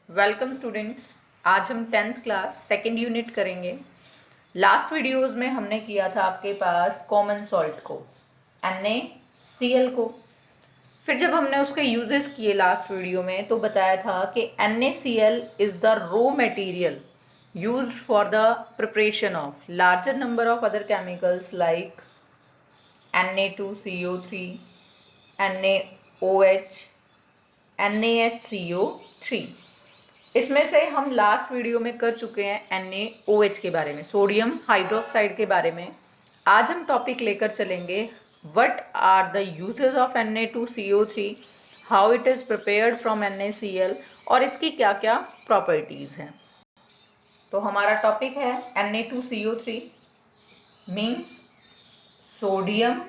Welcome students. आज हम 10th class second unit करेंगे। लास्ट वीडियोस में हमने किया था आपके पास कॉमन सॉल्ट को, NaCl को। फिर जब हमने उसके यूजेस किए लास्ट वीडियो में तो बताया था कि NaCl is the raw material used for the preparation of larger number of other chemicals like Na2CO3, NaOH, NaHCO3। इसमें से हम लास्ट वीडियो में कर चुके हैं NaOH के बारे में, सोडियम हाइड्रोक्साइड के बारे में। आज हम टॉपिक लेकर चलेंगे what are the uses of Na2CO3, how it is prepared from NaCl और इसकी क्या क्या प्रॉपर्टीज़ हैं। तो हमारा टॉपिक है Na2CO3 मीन्स सोडियम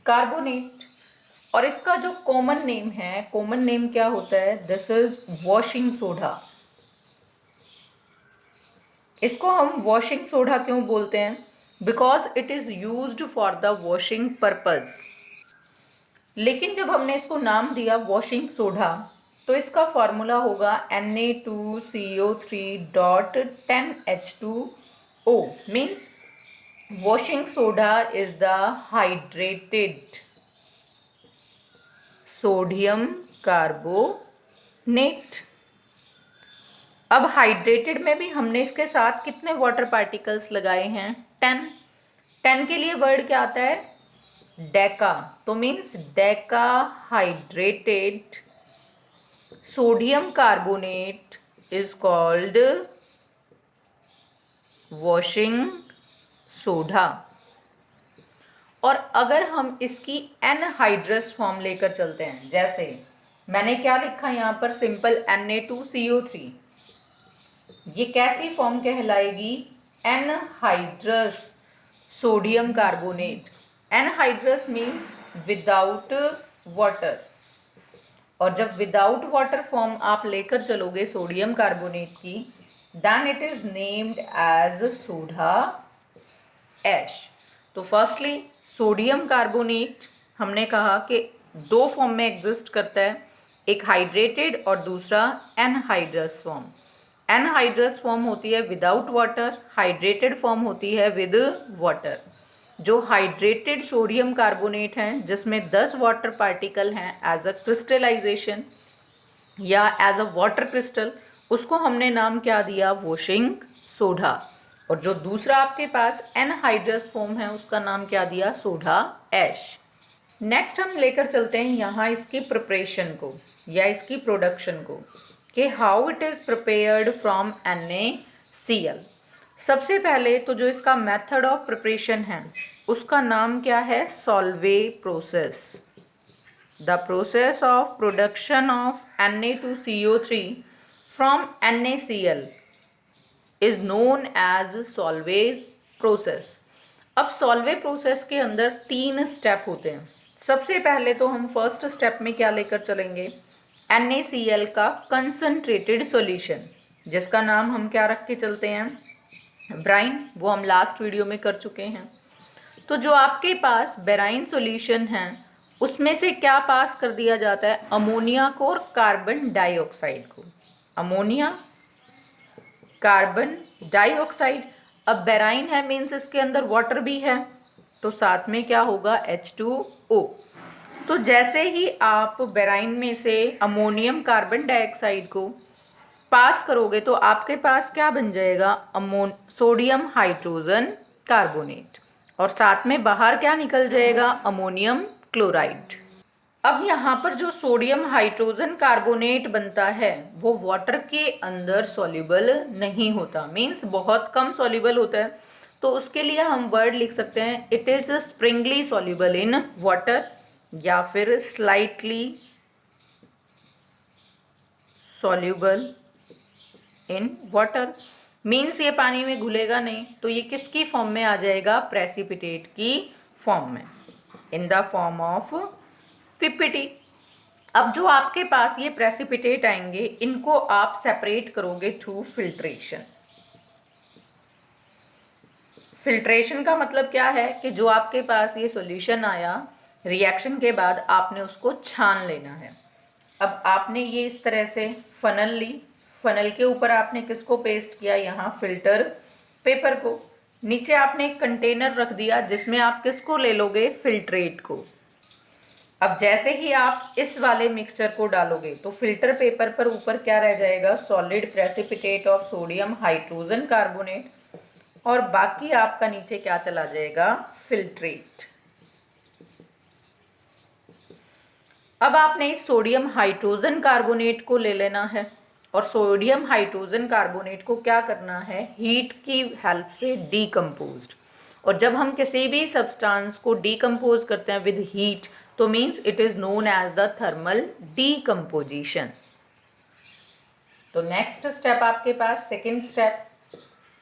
कार्बोनेट, और इसका जो कॉमन नेम है, कॉमन नेम क्या होता है? This is washing soda. इसको हम वॉशिंग सोडा क्यों बोलते हैं? Because it is used for the washing purpose. लेकिन जब हमने इसको नाम दिया वॉशिंग सोडा तो इसका फॉर्मूला होगा Na2CO3.10H2O means washing soda is the hydrated sodium carbonate. अब हाइड्रेटेड में भी हमने इसके साथ कितने वाटर पार्टिकल्स लगाए हैं? 10। 10 के लिए वर्ड क्या आता है? डेका। तो means Deka hydrated sodium carbonate is called washing soda. और अगर हम इसकी एनहाइड्रस फॉर्म लेकर चलते हैं, जैसे मैंने क्या लिखा यहाँ पर, सिंपल Na2CO3, ये कैसी फॉर्म कहलाएगी? Anhydrous sodium carbonate. Anhydrous means without water, और जब विदाउट वाटर फॉर्म आप लेकर चलोगे सोडियम कार्बोनेट की, then it is named as soda ash. तो फर्स्टली सोडियम कार्बोनेट हमने कहा कि दो फॉर्म में एग्जिस्ट करता है, एक हाइड्रेटेड और दूसरा एनहाइड्रस फॉर्म। एनहाइड्रस फॉर्म होती है विदाउट वाटर, हाइड्रेटेड फॉर्म होती है विद वाटर। जो हाइड्रेटेड सोडियम कार्बोनेट हैं जिसमें 10 वाटर पार्टिकल हैं एज अ क्रिस्टलाइजेशन या एज अ वाटर क्रिस्टल, उसको हमने नाम क्या दिया? Washing soda. और जो दूसरा आपके पास एनहाइड्रस फॉर्म है उसका नाम क्या दिया? Soda ash. नेक्स्ट हम लेकर चलते हैं यहाँ इसकी प्रिपरेशन को या इसकी प्रोडक्शन को, कि how it is prepared from NaCl। सबसे पहले तो जो इसका मेथड ऑफ प्रिपरेशन है उसका नाम क्या है? Solvay process. The process of production of Na2CO3 from NaCl is known as Solvay process. अब सॉल्वे प्रोसेस के अंदर 3 स्टेप होते हैं। सबसे पहले तो हम फर्स्ट स्टेप में क्या लेकर चलेंगे? NaCl का कंसंट्रेटेड सॉल्यूशन, जिसका नाम हम क्या रख के चलते हैं? ब्राइन। वो हम लास्ट वीडियो में कर चुके हैं। तो जो आपके पास बेराइन सॉल्यूशन है उसमें से क्या पास कर दिया जाता है? अमोनिया को और कार्बन डाइऑक्साइड को। Ammonia, carbon dioxide. अब बेराइन है मीन्स इसके अंदर वाटर भी है, तो साथ में क्या होगा? H2O। तो जैसे ही आप बेराइन में से अमोनियम कार्बन डाइऑक्साइड को पास करोगे तो आपके पास क्या बन जाएगा? सोडियम हाइड्रोजन कार्बोनेट, और साथ में बाहर क्या निकल जाएगा? Ammonium chloride. अब यहाँ पर जो सोडियम हाइड्रोजन कार्बोनेट बनता है वो वाटर के अंदर सॉल्युबल नहीं होता, मीन्स बहुत कम सॉल्युबल होता है। तो उसके लिए हम वर्ड लिख सकते हैं it is Sprüngli soluble in water या फिर slightly soluble in water. Means ये पानी में घुलेगा नहीं, तो ये किसकी फॉर्म में आ जाएगा? प्रेसिपिटेट की फॉर्म में, in the form of PPT. अब जो आपके पास ये प्रेसिपिटेट आएंगे इनको आप सेपरेट करोगे थ्रू फिल्ट्रेशन। फिल्ट्रेशन का मतलब क्या है कि जो आपके पास ये सॉल्यूशन आया रिएक्शन के बाद आपने उसको छान लेना है। अब आपने ये इस तरह से फनल ली, फनल के ऊपर आपने किसको पेस्ट किया, यहाँ फिल्टर पेपर को। नीचे आपने एक कंटेनर रख दिया जिसमें आप किसको ले लोगे, फिल्ट्रेट को। अब जैसे ही आप इस वाले मिक्सचर को डालोगे तो फिल्टर पेपर पर ऊपर क्या रह जाएगा, solid precipitate of sodium hydrogen carbonate, और बाकी आपका नीचे क्या चला जाएगा, फिल्ट्रेट। अब आपने इस सोडियम हाइड्रोजन कार्बोनेट को ले लेना है, और सोडियम हाइड्रोजन कार्बोनेट को क्या करना है, हीट की हेल्प से डीकम्पोज्ड। और जब हम किसी भी सब्सटेंस को डीकम्पोज करते हैं विद हीट, तो means it is known as the thermal decomposition. तो नेक्स्ट स्टेप आपके पास सेकेंड स्टेप,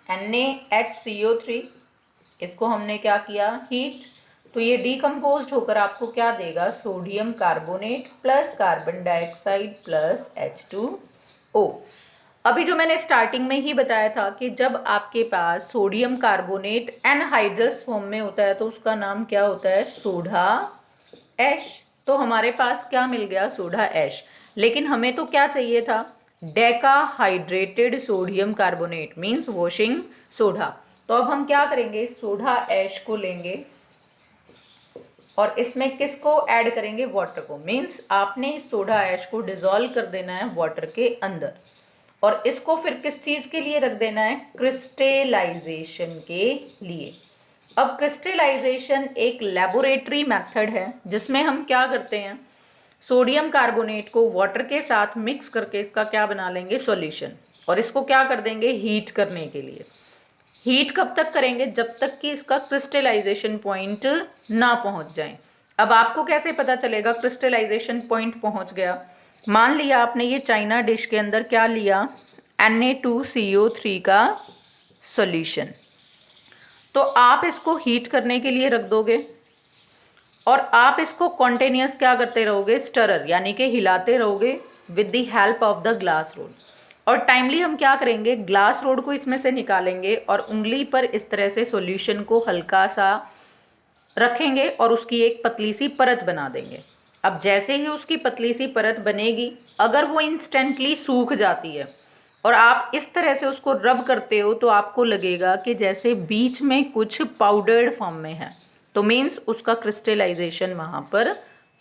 NaHCO3, इसको हमने क्या किया, हीट। तो ये डीकम्पोज होकर आपको क्या देगा, sodium carbonate plus carbon dioxide plus H2O। अभी जो मैंने स्टार्टिंग में ही बताया था कि जब आपके पास सोडियम कार्बोनेट एनहाइड्रस फॉर्म में होता है तो उसका नाम क्या होता है, सोडा ऐश। तो हमारे पास क्या मिल गया, सोडा ऐश। लेकिन हमें तो क्या चाहिए था, Deka hydrated sodium carbonate, means washing soda. तो अब हम क्या करेंगे, सोडा ऐश को लेंगे और इसमें किसको ऐड करेंगे, वाटर को। मीन्स आपने इस सोडा ऐश को डिजोल्व कर देना है वाटर के अंदर, और इसको फिर किस चीज के लिए रख देना है, क्रिस्टलाइजेशन के लिए। अब क्रिस्टलाइजेशन एक लेबोरेटरी मेथड है जिसमें हम क्या करते हैं, सोडियम कार्बोनेट को वाटर के साथ मिक्स करके इसका क्या बना लेंगे, सॉल्यूशन, और इसको क्या कर देंगे, हीट करने के लिए। हीट कब तक करेंगे, जब तक कि इसका क्रिस्टलाइजेशन पॉइंट ना पहुंच जाए। अब आपको कैसे पता चलेगा क्रिस्टलाइजेशन पॉइंट पहुंच गया, मान लिया आपने ये चाइना डिश के अंदर क्या लिया, Na2CO3 का सॉल्यूशन। तो आप इसको हीट करने के लिए रख दोगे और आप इसको कॉन्टिन्यूस क्या करते रहोगे, स्टरर यानी कि हिलाते रहोगे with the help of the glass rod. और टाइमली हम क्या करेंगे, ग्लास रोड को इसमें से निकालेंगे और उंगली पर इस तरह से सॉल्यूशन को हल्का सा रखेंगे और उसकी एक पतली सी परत बना देंगे। अब जैसे ही उसकी पतली सी परत बनेगी, अगर वो इंस्टेंटली सूख जाती है और आप इस तरह से उसको रब करते हो तो आपको लगेगा कि जैसे बीच में कुछ पाउडर्ड फॉर्म में है, तो मीन्स उसका क्रिस्टलाइजेशन वहाँ पर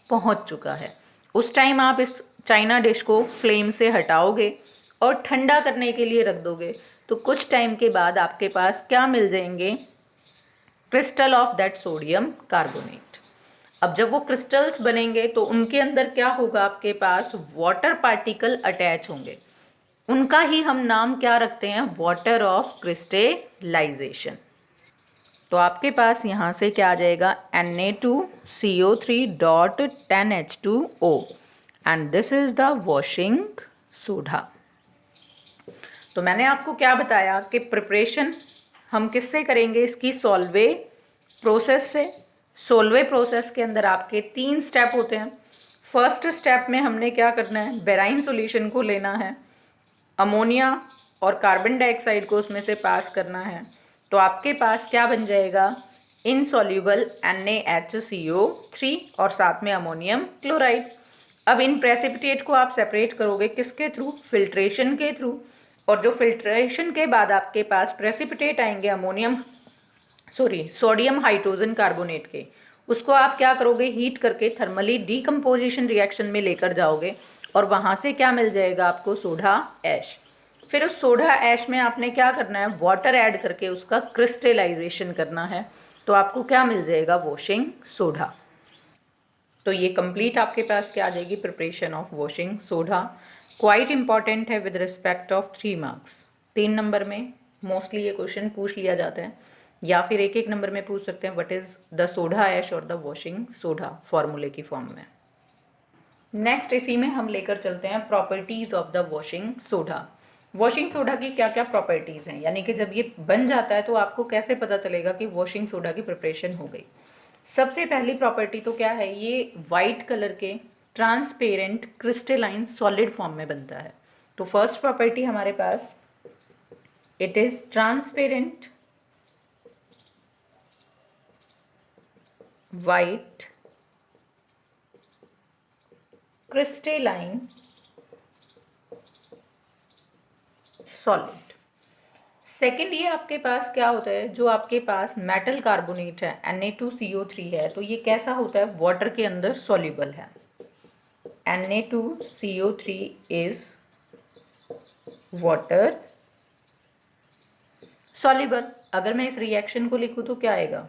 पहुँच चुका है। उस टाइम आप इस चाइना डिश को फ्लेम से हटाओगे और ठंडा करने के लिए रख दोगे। तो कुछ टाइम के बाद आपके पास क्या मिल जाएंगे, crystal of that sodium carbonate. अब जब वो क्रिस्टल्स बनेंगे तो उनके अंदर क्या होगा, आपके पास वाटर पार्टिकल अटैच होंगे। उनका ही हम नाम क्या रखते हैं, वाटर ऑफ क्रिस्टलाइजेशन। तो आपके पास यहाँ से क्या आ जाएगा, Na2CO3.10H2O, and this is the washing soda. तो मैंने आपको क्या बताया कि प्रिपरेशन हम किससे करेंगे, इसकी सॉल्वे प्रोसेस से। सोलवे प्रोसेस के अंदर आपके 3 स्टेप होते हैं। फर्स्ट स्टेप में हमने क्या करना है, बेराइन सॉल्यूशन को लेना है, अमोनिया और कार्बन डाइऑक्साइड को उसमें से पास करना है। तो आपके पास क्या बन जाएगा, इनसॉल्युबल NaHCO3 और साथ में अमोनियम क्लोराइड। अब इन प्रेसिपिटेट को आप सेपरेट करोगे किसके थ्रू, फिल्ट्रेशन के थ्रू। और जो फिल्ट्रेशन के बाद आपके पास प्रेसिपिटेट आएंगे सोडियम हाइड्रोजन कार्बोनेट के, उसको आप क्या करोगे, हीट करके थर्मली डीकम्पोजिशन रिएक्शन में लेकर जाओगे और वहाँ से क्या मिल जाएगा आपको, सोडा ऐश। फिर उस सोडा ऐश में आपने क्या करना है, वाटर ऐड करके उसका क्रिस्टलाइजेशन करना है। तो आपको क्या मिल जाएगा, वॉशिंग सोडा। तो ये कंप्लीट आपके पास क्या आ जाएगी, preparation of washing soda. Quite important है with respect of 3 marks. 3 number में मोस्टली ये क्वेश्चन पूछ लिया जाता है, या फिर एक एक नंबर में पूछ सकते हैं what is the soda ash और द वॉशिंग सोडा, फॉर्मूले की फॉर्म में। नेक्स्ट इसी में हम लेकर चलते हैं properties of the washing soda. Washing soda की क्या क्या प्रॉपर्टीज हैं, यानी कि जब ये बन जाता है तो आपको कैसे पता चलेगा कि वॉशिंग सोडा की प्रिपरेशन हो गई। सबसे पहली प्रॉपर्टी तो क्या है, ये वाइट कलर के ट्रांसपेरेंट क्रिस्टलाइन सॉलिड फॉर्म में बनता है। तो फर्स्ट प्रॉपर्टी हमारे पास, it is transparent white crystalline solid. Second, ये आपके पास क्या होता है, जो आपके पास मेटल कार्बोनेट है Na2CO3 है, तो ये कैसा होता है, वाटर के अंदर सॉल्युबल है। Na2CO3 is water soluble. अगर मैं इस रिएक्शन को लिखूं तो क्या आएगा,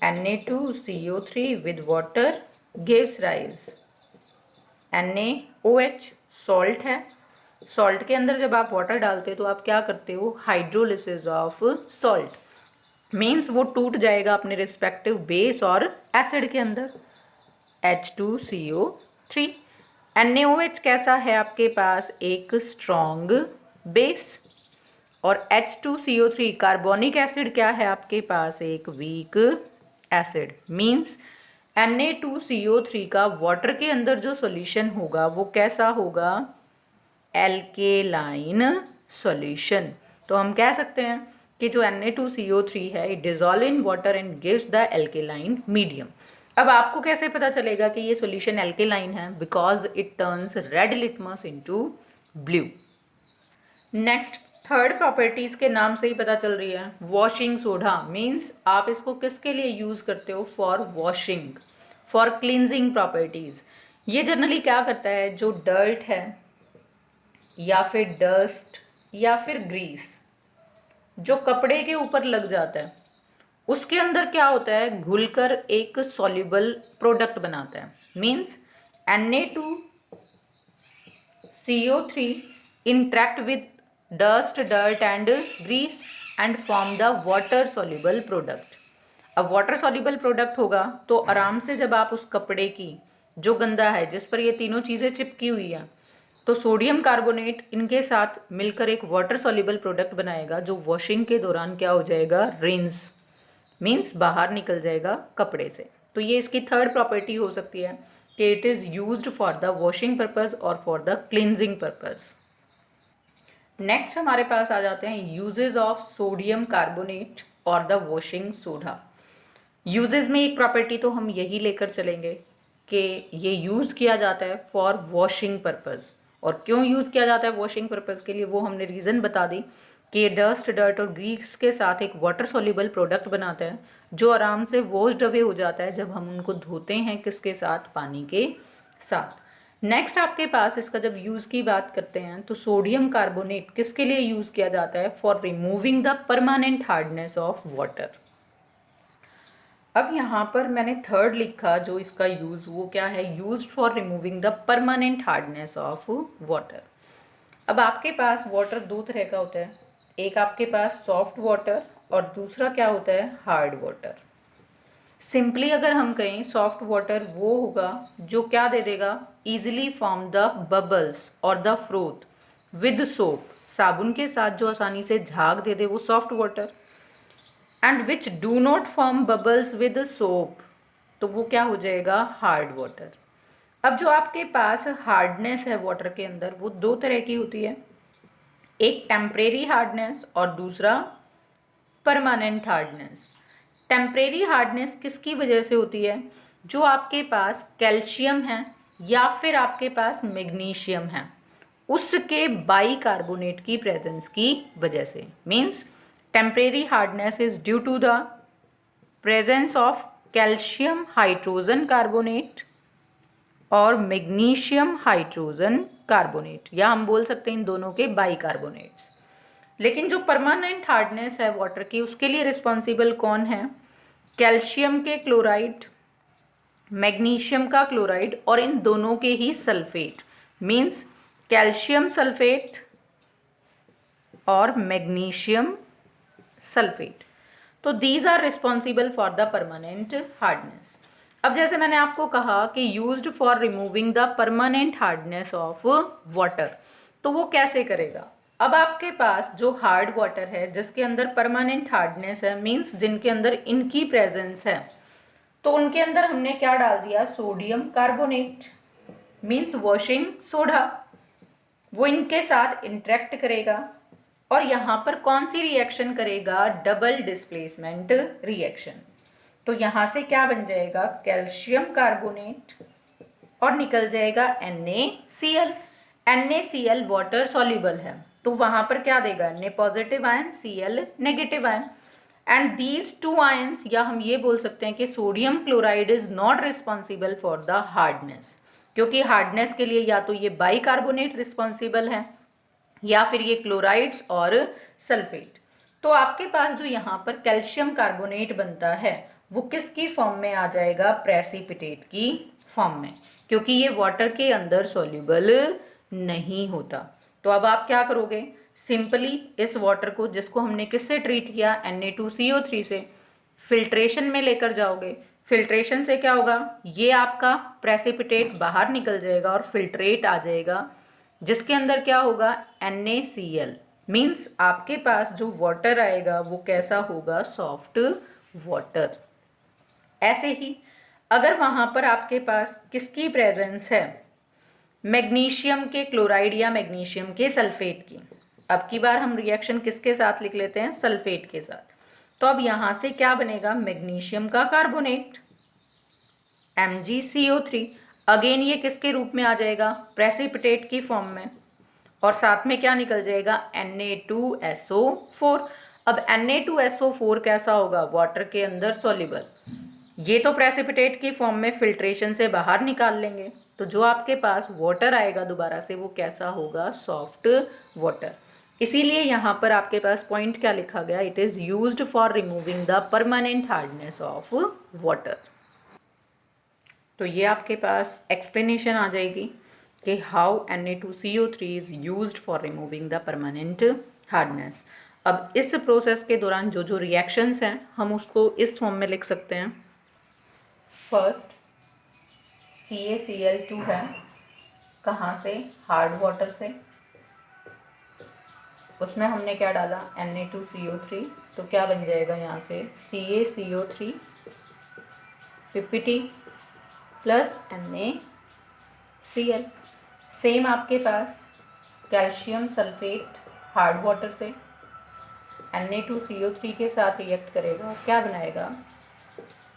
Na2CO3 with water gives rise NaOH, salt है। सॉल्ट के अंदर जब आप वाटर डालते हो तो आप क्या करते हो, हाइड्रोलिसिस ऑफ सॉल्ट। मीन्स वो टूट जाएगा अपने रिस्पेक्टिव बेस और एसिड के अंदर, H2CO3। NaOH कैसा है आपके पास, एक स्ट्रॉन्ग बेस, और H2CO3 कार्बोनिक एसिड क्या है आपके पास, एक वीक एसिड। मीन्स Na2CO3 का वाटर के अंदर जो सॉल्यूशन होगा वो कैसा होगा, एल्केलाइन सॉल्यूशन। तो हम कह सकते हैं कि जो Na2CO3 है it dissolve in water and gives the alkaline medium. अब आपको कैसे पता चलेगा कि ये सॉल्यूशन एल्केलाइन है, because it turns red litmus into blue. Next, third properties के नाम से ही पता चल रही है, वॉशिंग सोडा। मीन्स आप इसको किसके लिए यूज करते हो, for washing, for cleansing properties. ये जनरली क्या करता है, जो डर्ट है या फिर डस्ट या फिर ग्रीस जो कपड़े के ऊपर लग जाता है, उसके अंदर क्या होता है, घुलकर एक सॉल्युबल प्रोडक्ट बनाता है। Means Na2CO3 interact with dust, dirt and grease and form the water soluble product। अब वाटर सॉल्युबल प्रोडक्ट होगा तो आराम से जब आप उस कपड़े की, जो गंदा है, जिस पर ये तीनों चीज़ें चिपकी हुई है, तो सोडियम कार्बोनेट इनके साथ मिलकर एक वाटर सॉल्युबल प्रोडक्ट बनाएगा, जो वॉशिंग के दौरान क्या हो जाएगा, रिंस, मीन्स बाहर निकल जाएगा कपड़े से। तो ये इसकी थर्ड प्रॉपर्टी हो सकती है कि it is used for the washing purpose और for the cleansing purpose. Next हमारे पास आ जाते हैं यूजेज ऑफ सोडियम कार्बोनेट और द वॉशिंग सोडा। यूजेस में एक प्रॉपर्टी तो हम यही लेकर चलेंगे कि ये यूज़ किया जाता है फॉर वॉशिंग पर्पज़। और क्यों यूज़ किया जाता है वॉशिंग पर्पज़ के लिए, वो हमने रीज़न बता दी कि डस्ट, डर्ट और ग्रीस के साथ एक वाटर सॉल्युबल प्रोडक्ट बनाता है, जो आराम से वॉश्ड अवे हो जाता है जब हम उनको धोते हैं, किसके साथ, पानी के साथ। नेक्स्ट आपके पास इसका जब यूज़ की बात करते हैं तो सोडियम कार्बोनेट किसके लिए यूज़ किया जाता है, for removing the permanent hardness of water. अब यहाँ पर मैंने थर्ड लिखा, जो इसका यूज़ वो क्या है, used for removing the permanent hardness of water. अब आपके पास वाटर दो तरह का होता है, एक आपके पास सॉफ्ट वाटर और दूसरा क्या होता है, हार्ड वाटर। सिंपली अगर हम कहें, सॉफ्ट वाटर वो होगा जो क्या दे देगा, इजिली फॉर्म द बबल्स और द फ्रोथ विद सोप, साबुन के साथ जो आसानी से झाग दे दे वो soft water. And which do not form bubbles with soap, तो वो क्या हो जाएगा, हार्ड वाटर। अब जो आपके पास हार्डनेस है वाटर के अंदर, वो दो तरह की होती है, एक टेम्परेरी हार्डनेस और दूसरा परमानेंट हार्डनेस। टेम्परेरी हार्डनेस किसकी वजह से होती है, जो आपके पास कैल्शियम है या फिर आपके पास मैग्नीशियम है, उसके बाइकार्बोनेट की प्रेजेंस की वजह से। Means temporary hardness is due to the presence of calcium hydrogen carbonate और मैग्नीशियम हाइड्रोजन कार्बोनेट, या हम बोल सकते हैं इन दोनों के बाइकार्बोनेट्स। लेकिन जो परमानेंट हार्डनेस है वाटर की, उसके लिए रिस्पॉन्सिबल कौन है, कैल्शियम के क्लोराइड, मैग्नीशियम का क्लोराइड और इन दोनों के ही सल्फेट। मीन्स कैल्शियम सल्फेट और मैग्नीशियम सल्फेट। तो these are responsible for the permanent hardness. अब जैसे मैंने आपको कहा कि used for removing the permanent hardness of water, तो वो कैसे करेगा। अब आपके पास जो हार्ड वाटर है जिसके अंदर परमानेंट हार्डनेस है, मीन्स जिनके अंदर इनकी प्रेजेंस है, तो उनके अंदर हमने क्या डाल दिया, sodium carbonate, means washing soda. वो इनके साथ इंटरेक्ट करेगा और यहाँ पर कौन सी रिएक्शन करेगा, डबल डिस्प्लेसमेंट रिएक्शन। तो यहाँ से क्या बन जाएगा, कैल्शियम कार्बोनेट और निकल जाएगा NaCl। NaCl वाटर सॉल्युबल है, तो वहाँ पर क्या देगा, Na positive ion, Cl negative ion. And these two ions, या हम ये बोल सकते हैं कि sodium chloride is not responsible for the hardness, क्योंकि हार्डनेस के लिए या तो ये बाइकार्बोनेट रिस्पॉन्सिबल है या फिर ये क्लोराइड्स और सल्फेट। तो आपके पास जो यहाँ पर कैल्शियम कार्बोनेट बनता है वो किसकी फॉर्म में आ जाएगा, प्रेसिपिटेट की फॉर्म में, क्योंकि ये वाटर के अंदर सॉल्युबल नहीं होता। तो अब आप क्या करोगे, सिंपली इस वाटर को, जिसको हमने किससे ट्रीट किया, Na2CO3 से, फिल्ट्रेशन में लेकर जाओगे। फिल्ट्रेशन से क्या होगा, ये आपका प्रेसिपिटेट बाहर निकल जाएगा और फिल्ट्रेट आ जाएगा, जिसके अंदर क्या होगा, NaCl। मीन्स आपके पास जो वाटर आएगा वो कैसा होगा, सॉफ्ट वाटर। ऐसे ही अगर वहाँ पर आपके पास किसकी प्रेजेंस है, मैग्नीशियम के क्लोराइड या मैग्नीशियम के सल्फेट की, अब की बार हम रिएक्शन किसके साथ लिख लेते हैं, सल्फेट के साथ। तो अब यहाँ से क्या बनेगा, मैग्नीशियम का कार्बोनेट MgCO3, अगेन ये किसके रूप में आ जाएगा, प्रेसिपिटेट की फॉर्म में, और साथ में क्या निकल जाएगा, Na2SO4। अब Na2SO4 कैसा होगा, वाटर के अंदर सॉल्युबल। ये तो प्रेसिपिटेट की फॉर्म में फिल्ट्रेशन से बाहर निकाल लेंगे, तो जो आपके पास वाटर आएगा दोबारा से वो कैसा होगा, सॉफ्ट वाटर। इसीलिए यहाँ पर आपके पास पॉइंट क्या लिखा गया, it is used for removing the permanent hardness of water. तो ये आपके पास एक्सप्लेनेशन आ जाएगी कि how Na2CO3 is used for removing the permanent hardness. अब इस प्रोसेस के दौरान जो जो रिएक्शंस हैं हम उसको इस फॉर्म में लिख सकते हैं। फर्स्ट CaCl2 है, कहाँ से, हार्ड वाटर से, उसमें हमने क्या डाला, Na2CO3, तो क्या बन जाएगा यहाँ से, CaCO3 PPT plus NaCl। Same आपके पास कैल्शियम सल्फेट हार्ड वाटर से Na2CO3 के साथ रिएक्ट करेगा, क्या बनाएगा,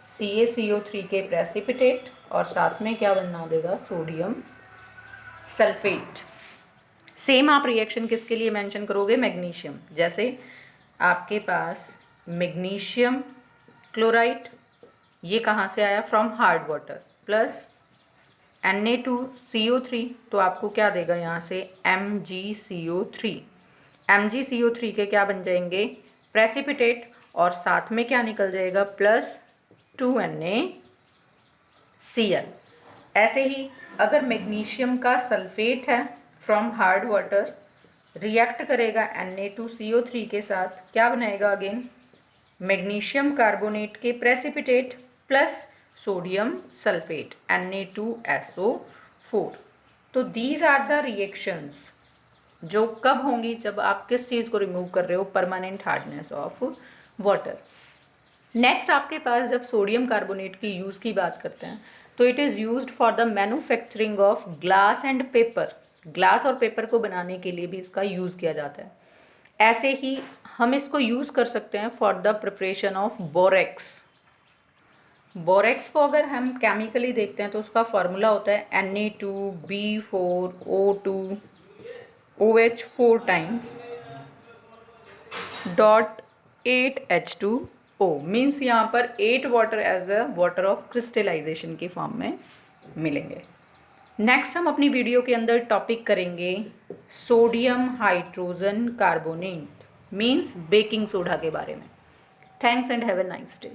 CaCO3 के प्रेसिपिटेट, और साथ में क्या बना देगा, सोडियम सल्फेट। सेम आप रिएक्शन किसके लिए मेंशन करोगे, मैग्नीशियम। जैसे आपके पास मैग्नीशियम क्लोराइड, ये कहाँ से आया, from hard water, plus Na2CO3, तो आपको क्या देगा यहाँ से, MgCO3। MgCO3 के क्या बन जाएंगे, प्रेसिपिटेट, और साथ में क्या निकल जाएगा, प्लस 2NaCl। ऐसे ही अगर मैग्नीशियम का सल्फेट है फ्रॉम हार्ड वाटर, रिएक्ट करेगा Na2CO3 के साथ, क्या बनाएगा, अगेन मैग्नीशियम कार्बोनेट के precipitate plus sodium sulphate Na2SO4। तो दीज आर द रिएक्शंस जो कब होंगी, जब आप किस चीज़ को रिमूव कर रहे हो, permanent hardness of water. Next आपके पास जब सोडियम कार्बोनेट की यूज़ की बात करते हैं तो it is used for the manufacturing of glass and paper. Glass और पेपर को बनाने के लिए भी इसका यूज़ किया जाता है। ऐसे ही हम इसको यूज़ कर सकते हैं for the preparation of borax. Borax को अगर हम केमिकली देखते हैं तो उसका फॉर्मूला होता है Na2B4O2OH4 times dot 8H2O। Means यहाँ पर 8 water as a water of crystallisation की फॉर्म में मिलेंगे। नेक्स्ट हम अपनी वीडियो के अंदर टॉपिक करेंगे sodium hydrogen carbonate means baking soda के बारे में। Thanks and have a nice day.